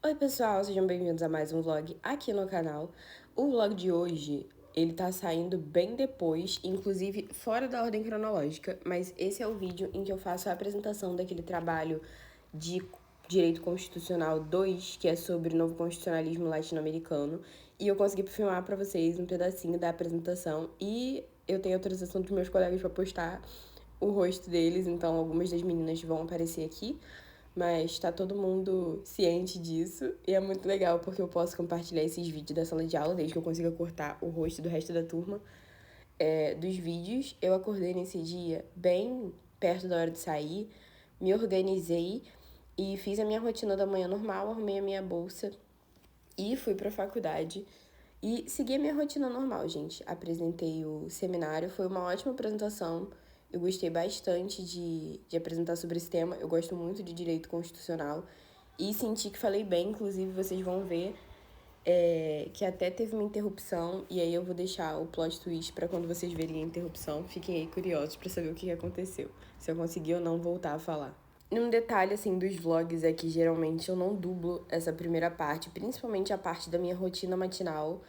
Oi pessoal, sejam bem-vindos a mais um vlog aqui no canal. O vlog de hoje, ele tá saindo bem depois, inclusive fora da ordem cronológica, mas esse é o vídeo em que eu faço a apresentação daquele trabalho de Direito Constitucional 2, que é sobre o novo constitucionalismo latino-americano, e eu consegui filmar pra vocês um pedacinho da apresentação e eu tenho autorização dos meus colegas pra postar o rosto deles, então algumas das meninas vão aparecer aqui. Mas tá todo mundo ciente disso e é muito legal porque eu posso compartilhar esses vídeos da sala de aula desde que eu consiga cortar o rosto do resto da turma dos vídeos. Eu acordei nesse dia bem perto da hora de sair, me organizei e fiz a minha rotina da manhã normal, arrumei a minha bolsa e fui pra faculdade. E segui a minha rotina normal, gente. Apresentei o seminário, foi uma ótima apresentação. Eu gostei bastante de apresentar sobre esse tema. Eu gosto muito de direito constitucional. E senti que falei bem, inclusive vocês vão ver que até teve uma interrupção. E aí eu vou deixar o plot twist para quando vocês verem a interrupção. Fiquem aí curiosos para saber o que aconteceu. Se eu conseguir ou não voltar a falar. Um detalhe, assim, dos vlogs é que geralmente eu não dublo essa primeira parte, principalmente a parte da minha rotina matinal,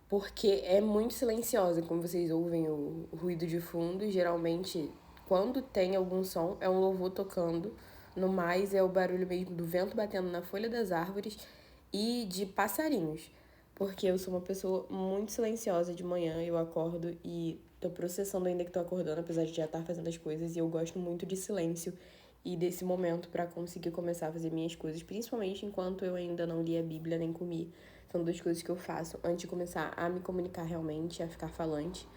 porque é muito silenciosa, como vocês ouvem o ruído de fundo. Geralmente, quando tem algum som, é um louvor tocando. No mais, é o barulho mesmo do vento batendo na folha das árvores e de passarinhos. Porque eu sou uma pessoa muito silenciosa de manhã, eu acordo e tô processando ainda que tô acordando, apesar de já estar fazendo as coisas, e eu gosto muito de silêncio e desse momento para conseguir começar a fazer minhas coisas, principalmente enquanto eu ainda não li a Bíblia nem comi. São duas coisas que eu faço antes de começar a me comunicar realmente, a ficar falante.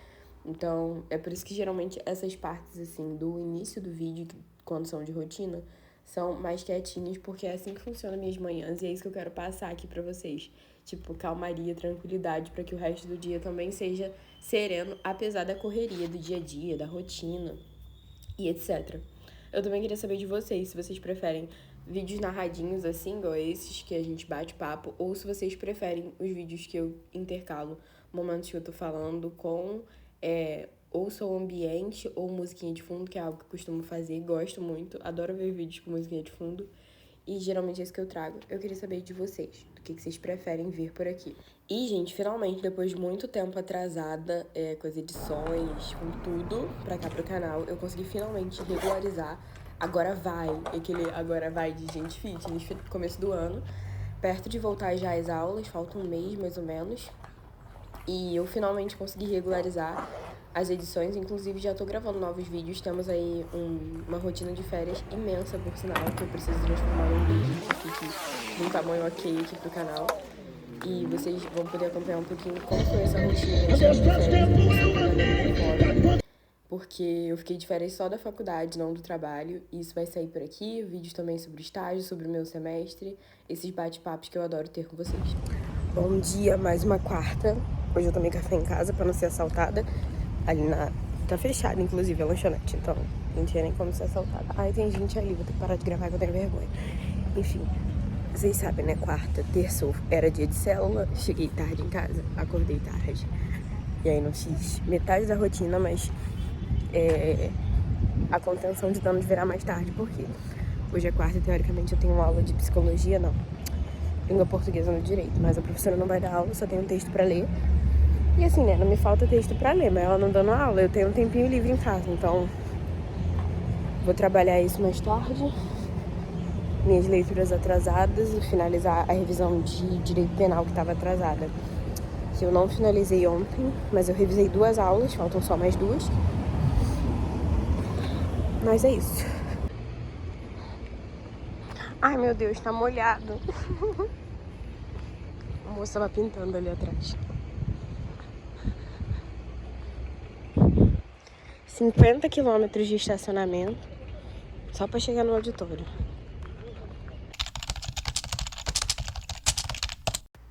Então, é por isso que geralmente essas partes, assim, do início do vídeo, quando são de rotina, são mais quietinhas, porque é assim que funciona minhas manhãs e é isso que eu quero passar aqui pra vocês. Tipo, calmaria, tranquilidade, para que o resto do dia também seja sereno, apesar da correria do dia a dia, da rotina e etc. Eu também queria saber de vocês, se vocês preferem vídeos narradinhos assim, igual esses que a gente bate papo, ou se vocês preferem os vídeos que eu intercalo momentos que eu tô falando com ou som ambiente ou musiquinha de fundo, que é algo que eu costumo fazer, gosto muito, adoro ver vídeos com musiquinha de fundo. E geralmente é isso que eu trago. Eu queria saber de vocês, do que vocês preferem ver por aqui. E, gente, finalmente, depois de muito tempo atrasada com as edições, com tudo pra cá pro canal, eu consegui finalmente regularizar. Agora vai, aquele agora vai de gente fitness, começo do ano. Perto de voltar já às aulas, falta um mês mais ou menos. E eu finalmente consegui regularizar as edições, inclusive já tô gravando novos vídeos. Temos aí uma rotina de férias imensa, por sinal, que eu preciso transformar num vídeo que fique de um tamanho ok aqui pro canal. E vocês vão poder acompanhar um pouquinho como foi essa rotina de férias, porque eu fiquei de férias só da faculdade, não do trabalho. E isso vai sair por aqui, vídeos também sobre estágio, sobre o meu semestre, esses bate-papos que eu adoro ter com vocês. Bom dia, mais uma quarta. Hoje eu tomei café em casa pra não ser assaltada. Ali na... Tá fechada, inclusive, a lanchonete, então não tinha nem como ser assaltada. Ai, tem gente ali, vou ter que parar de gravar que eu tenho vergonha. Enfim, vocês sabem, né? Quarta, terça era dia de célula. Cheguei tarde em casa, acordei tarde. E aí não fiz metade da rotina, mas a contenção de danos virá mais tarde. Por quê? Hoje é quarta e teoricamente eu tenho aula de psicologia, não. Língua portuguesa no direito, mas a professora não vai dar aula, só tem um texto pra ler. E assim, né, não me falta texto pra ler, mas ela não dando aula, eu tenho um tempinho livre em casa, então vou trabalhar isso mais tarde. Minhas leituras atrasadas e finalizar a revisão de direito penal que estava atrasada. Que eu não finalizei ontem, mas eu revisei 2 aulas, faltam só mais 2. Mas é isso. Ai, meu Deus, tá molhado. A moça tava pintando ali atrás. 50 quilômetros de estacionamento só pra chegar no auditório.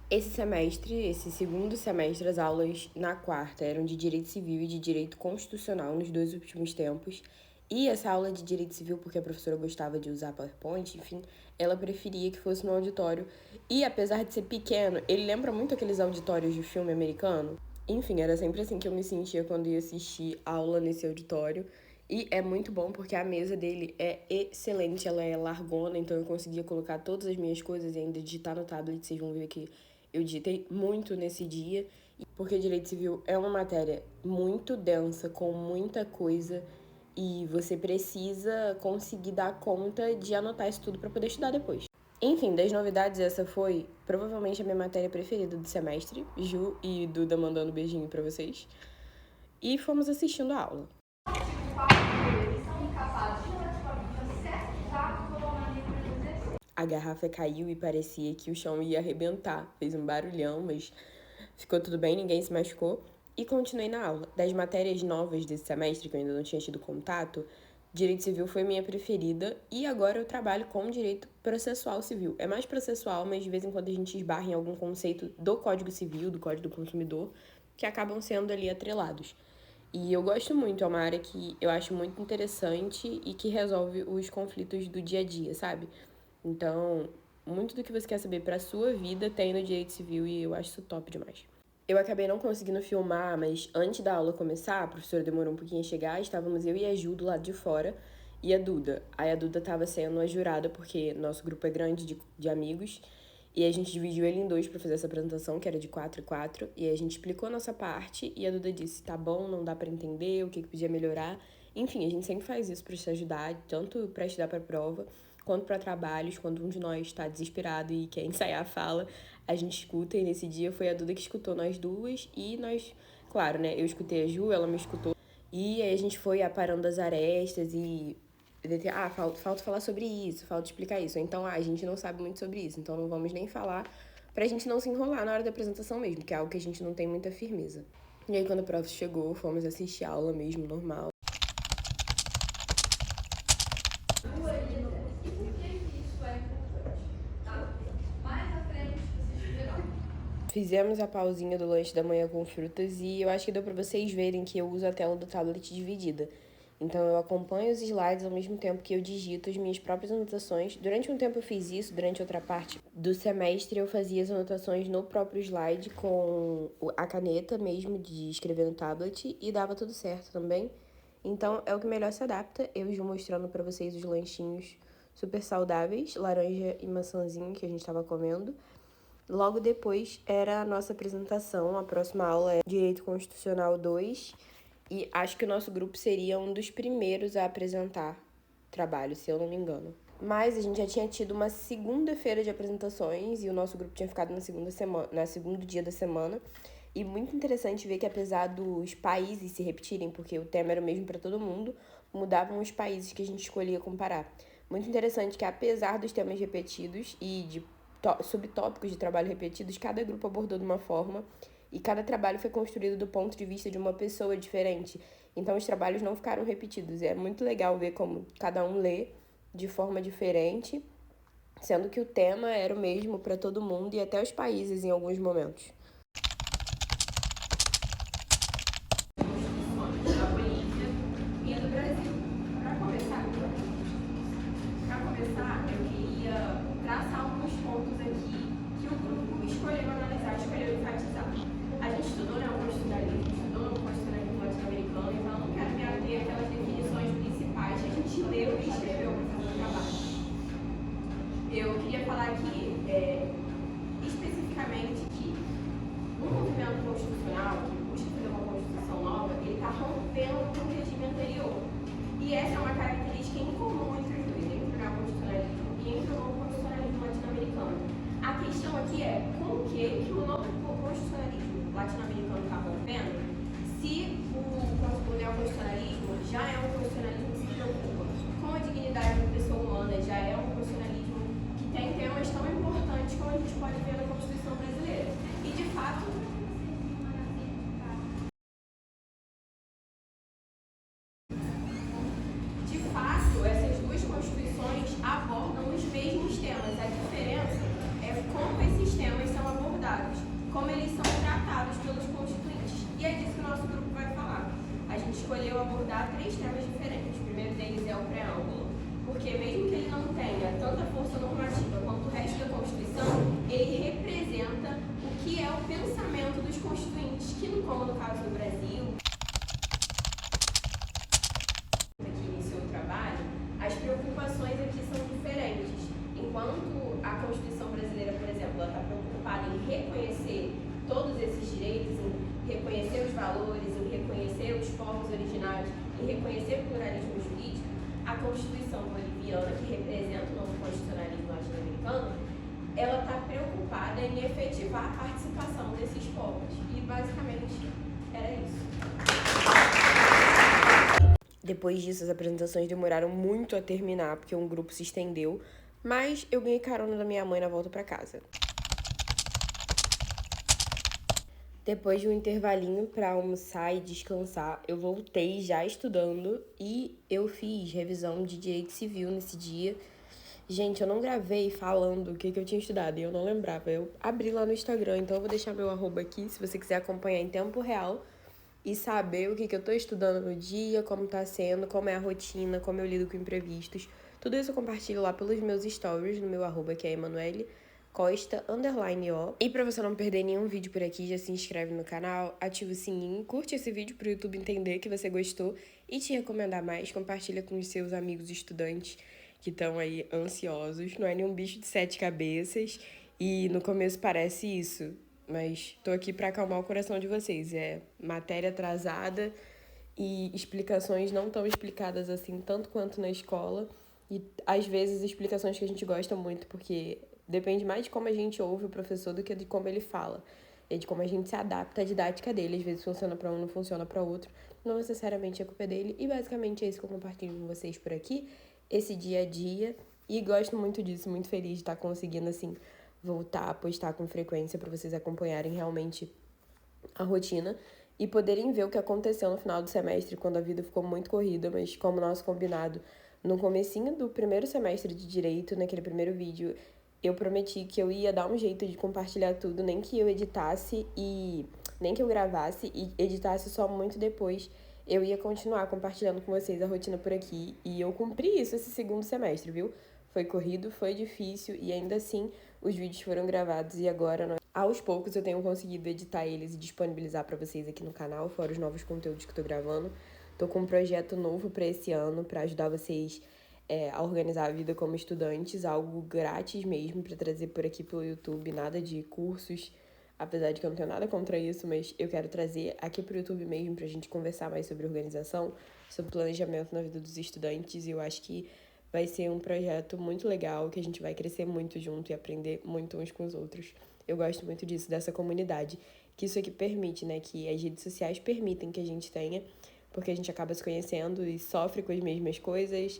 Esse segundo semestre, as aulas na quarta eram de Direito Civil e de Direito Constitucional nos 2 últimos tempos. E essa aula de Direito Civil, porque a professora gostava de usar PowerPoint, enfim, ela preferia que fosse no auditório. E apesar de ser pequeno, ele lembra muito aqueles auditórios de filme americano. Enfim, era sempre assim que eu me sentia quando ia assistir aula nesse auditório. E é muito bom porque a mesa dele é excelente, ela é largona, então eu conseguia colocar todas as minhas coisas e ainda digitar no tablet. Vocês vão ver que eu digitei muito nesse dia, porque direito civil é uma matéria muito densa, com muita coisa, e você precisa conseguir dar conta de anotar isso tudo para poder estudar depois. Enfim, das novidades, essa foi provavelmente a minha matéria preferida do semestre, Ju e Duda mandando beijinho para vocês. E fomos assistindo a aula. A garrafa caiu e parecia que o chão ia arrebentar. Fez um barulhão, mas ficou tudo bem, ninguém se machucou. E continuei na aula. Das matérias novas desse semestre, que eu ainda não tinha tido contato, Direito Civil foi minha preferida e agora eu trabalho com Direito Processual Civil. É mais processual, mas de vez em quando a gente esbarra em algum conceito do Código Civil, do Código do Consumidor, que acabam sendo ali atrelados. E eu gosto muito, é uma área que eu acho muito interessante e que resolve os conflitos do dia a dia, sabe? Então, muito do que você quer saber pra sua vida tem no Direito Civil e eu acho isso top demais. Eu acabei não conseguindo filmar, mas antes da aula começar, a professora demorou um pouquinho a chegar, estávamos eu e a Ju do lado de fora e a Duda. Aí a Duda estava sendo a jurada, porque nosso grupo é grande de amigos, e a gente dividiu ele em dois para fazer essa apresentação, que era de 4 e 4, e a gente explicou a nossa parte, e a Duda disse, tá bom, não dá para entender, o que podia melhorar. Enfim, a gente sempre faz isso para te ajudar, tanto para estudar para a prova, quanto para trabalhos, quando um de nós está desesperado e quer ensaiar a fala, a gente escuta, e nesse dia foi a Duda que escutou nós duas, e nós, claro, né, eu escutei a Ju, ela me escutou, e aí a gente foi aparando as arestas e falta falar sobre isso, falta explicar isso. Então, a gente não sabe muito sobre isso, então não vamos nem falar pra gente não se enrolar na hora da apresentação mesmo, que é algo que a gente não tem muita firmeza. E aí, quando o prof chegou, fomos assistir a aula mesmo, normal. Fizemos a pausinha do lanche da manhã com frutas e eu acho que deu pra vocês verem que eu uso a tela do tablet dividida. Então eu acompanho os slides ao mesmo tempo que eu digito as minhas próprias anotações. Durante um tempo eu fiz isso, durante outra parte do semestre eu fazia as anotações no próprio slide com a caneta mesmo de escrever no tablet e dava tudo certo também. Então é o que melhor se adapta. Eu já mostrando pra vocês os lanchinhos super saudáveis, laranja e maçãzinho que a gente tava comendo. Logo depois era a nossa apresentação, a próxima aula é Direito Constitucional 2, e acho que o nosso grupo seria um dos primeiros a apresentar trabalho, se eu não me engano. Mas a gente já tinha tido uma segunda-feira de apresentações e o nosso grupo tinha ficado na segundo dia da semana. E muito interessante ver que apesar dos países se repetirem, porque o tema era o mesmo para todo mundo, mudavam os países que a gente escolhia comparar. Muito interessante que apesar dos temas repetidos e de subtópicos de trabalho repetidos, cada grupo abordou de uma forma e cada trabalho foi construído do ponto de vista de uma pessoa diferente. Então, os trabalhos não ficaram repetidos. É muito legal ver como cada um lê de forma diferente, sendo que o tema era o mesmo para todo mundo e até os países em alguns momentos. Eu queria traçar alguns pontos aqui que o grupo escolheu analisar, escolheu enfatizar. A gente estudou neoconstitucionalismo, estudou constitucionalismo latino-americano, então eu não quero me ater aquelas definições principais que a gente leu e escreveu para fazer o trabalho. Eu queria falar aqui, especificamente, que o movimento constitucional, que busca fazer uma constituição nova, ele está rompendo com o regime anterior. E essa é uma característica incomum entre os dois, entre o neoconstitucionalismo e entre o novo constitucionalismo latino-americano. A questão aqui é com o que o novo constitucionalismo latino-americano está rompendo, se o neoconstitucionalismo já é um constitucionalismo que se preocupa com a dignidade da pessoa humana, já é um constitucionalismo que tem temas tão importantes como a gente pode ver na Constituição brasileira. E, de fato, essas duas constituições abordam os mesmos temas. A diferença é como esses temas são abordados, como eles são tratados pelos constituintes. E é disso que o nosso grupo vai falar. A gente escolheu abordar 3 temas diferentes. O primeiro deles é o preâmbulo, porque mesmo que ele não tenha tanta força normativa quanto o resto da Constituição, ele representa o que é o pensamento dos constituintes, que, como no caso do Brasil, valores, em reconhecer os povos originários, em reconhecer o pluralismo jurídico, a Constituição boliviana, que representa o novo constitucionalismo latino-americano, ela está preocupada em efetivar a participação desses povos. E basicamente era isso. Depois disso, as apresentações demoraram muito a terminar, porque um grupo se estendeu, mas eu ganhei carona da minha mãe na volta para casa. Depois de um intervalinho para almoçar e descansar, eu voltei já estudando e eu fiz revisão de Direito Civil nesse dia. Gente, eu não gravei falando o que eu tinha estudado e eu não lembrava. Eu abri lá no Instagram, então eu vou deixar meu arroba aqui se você quiser acompanhar em tempo real e saber o que eu tô estudando no dia, como tá sendo, como é a rotina, como eu lido com imprevistos. Tudo isso eu compartilho lá pelos meus stories no meu arroba, que é Emanuele Costa, _O. E pra você não perder nenhum vídeo por aqui, já se inscreve no canal, ativa o sininho, curte esse vídeo pro YouTube entender que você gostou e te recomendar mais, compartilha com os seus amigos estudantes que estão aí ansiosos. Não é nenhum bicho de 7 cabeças e no começo parece isso, mas tô aqui pra acalmar o coração de vocês. É matéria atrasada e explicações não tão explicadas assim, tanto quanto na escola. E às vezes explicações que a gente gosta muito, porque depende mais de como a gente ouve o professor do que de como ele fala. E de como a gente se adapta à didática dele. Às vezes funciona para um, não funciona para outro. Não necessariamente é culpa dele. E basicamente é isso que eu compartilho com vocês por aqui. Esse dia a dia. E gosto muito disso, muito feliz de estar conseguindo, assim, voltar a postar com frequência para vocês acompanharem realmente a rotina e poderem ver o que aconteceu no final do semestre, quando a vida ficou muito corrida, mas como nosso combinado no comecinho do primeiro semestre de Direito, naquele primeiro vídeo, eu prometi que eu ia dar um jeito de compartilhar tudo, nem que eu editasse e nem que eu gravasse e editasse só muito depois. Eu ia continuar compartilhando com vocês a rotina por aqui e eu cumpri isso esse segundo semestre, viu? Foi corrido, foi difícil e ainda assim os vídeos foram gravados e agora aos poucos eu tenho conseguido editar eles e disponibilizar para vocês aqui no canal, fora os novos conteúdos que eu tô gravando. Tô com um projeto novo para esse ano, para ajudar vocês a organizar a vida como estudantes, algo grátis mesmo para trazer por aqui pelo YouTube, nada de cursos, apesar de que eu não tenho nada contra isso, mas eu quero trazer aqui pro YouTube mesmo pra gente conversar mais sobre organização, sobre planejamento na vida dos estudantes, e eu acho que vai ser um projeto muito legal, que a gente vai crescer muito junto e aprender muito uns com os outros. Eu gosto muito disso, dessa comunidade, que isso aqui permite, né? Que as redes sociais permitem que a gente tenha, porque a gente acaba se conhecendo e sofre com as mesmas coisas,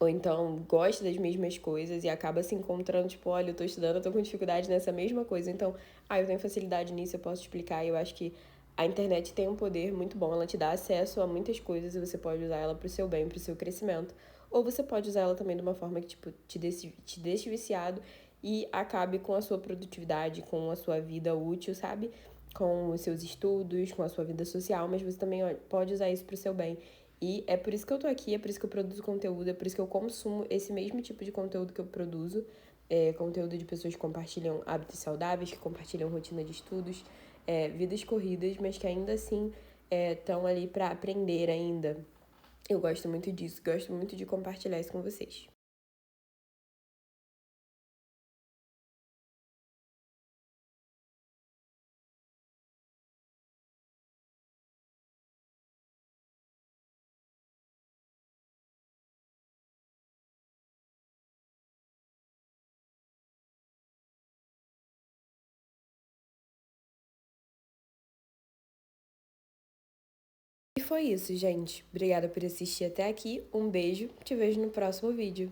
ou então gosta das mesmas coisas e acaba se encontrando, tipo, olha, eu tô estudando, eu tô com dificuldade nessa mesma coisa, então, eu tenho facilidade nisso, eu posso explicar, e eu acho que a internet tem um poder muito bom, ela te dá acesso a muitas coisas e você pode usar ela pro seu bem, pro seu crescimento, ou você pode usar ela também de uma forma que, tipo, te deixe viciado e acabe com a sua produtividade, com a sua vida útil, sabe? Com os seus estudos, com a sua vida social, mas você também pode usar isso pro seu bem. E é por isso que eu tô aqui, é por isso que eu produzo conteúdo, é por isso que eu consumo esse mesmo tipo de conteúdo que eu produzo. Conteúdo de pessoas que compartilham hábitos saudáveis, que compartilham rotina de estudos, vidas corridas, mas que ainda assim estão ali para aprender ainda. Eu gosto muito disso, gosto muito de compartilhar isso com vocês. E foi isso, gente. Obrigada por assistir até aqui. Um beijo, te vejo no próximo vídeo.